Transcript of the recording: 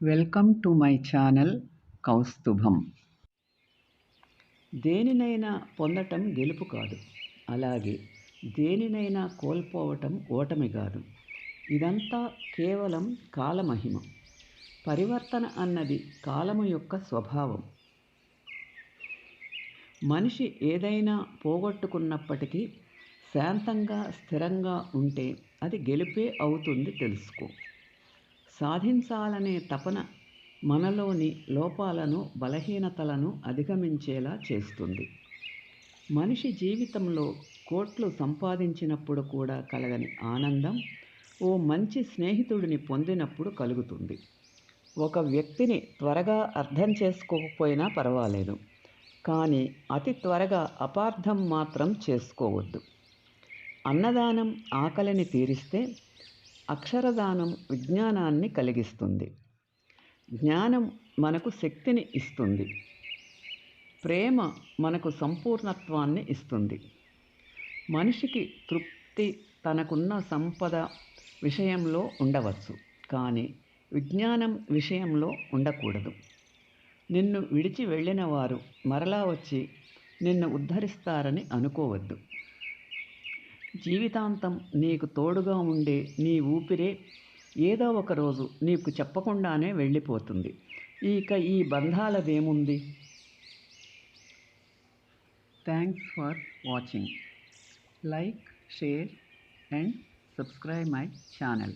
Welcome to my channel Kaustubham. దేనినైనా పొందటం గెలుపు కాదు, అలాగే దేనినైనా కోల్పోవటం ఓటమి కాదు. ఇదంతా కేవలం కాలమహిమ. పరివర్తన అన్నది కాలము యొక్క స్వభావం. మనిషి ఏదైనా పోగొట్టుకున్నప్పటికీ శాంతంగా స్థిరంగా ఉంటే అది గెలుపే అవుతుంది తెలుసుకో. సాధించాలనే తపన మనలోని లోపాలను, బలహీనతలను అధిగమించేలా చేస్తుంది. మనిషి జీవితంలో కోట్లు సంపాదించినప్పుడు కూడా కలగని ఆనందం ఓ మంచి స్నేహితుడిని పొందినప్పుడు కలుగుతుంది. ఒక వ్యక్తిని త్వరగా అర్థం చేసుకోకపోయినా పర్వాలేదు, కానీ అతి త్వరగా అపార్థం మాత్రం చేసుకోవద్దు. అన్నదానం ఆకలిని తీరిస్తే అక్షరదానం విజ్ఞానాన్ని కలిగిస్తుంది. జ్ఞానం మనకు శక్తిని ఇస్తుంది. ప్రేమ మనకు సంపూర్ణత్వాన్ని ఇస్తుంది. మనిషికి తృప్తి తనకున్న సంపద విషయంలో ఉండవచ్చు, కానీ విజ్ఞానం విషయంలో ఉండకూడదు. నిన్ను విడిచి వెళ్ళిన వారు మరలా వచ్చి నిన్ను ఉద్ధరిస్తారని అనుకోవద్దు. జీవితాంతం నీకు తోడుగా ఉండే నీ ఊపిరే ఏదో ఒక రోజు నీకు చెప్పకుండానే వెళ్ళిపోతుంది. ఇక ఈ బంధాలదేముంది? Thanks for watching. Like, share and subscribe my channel.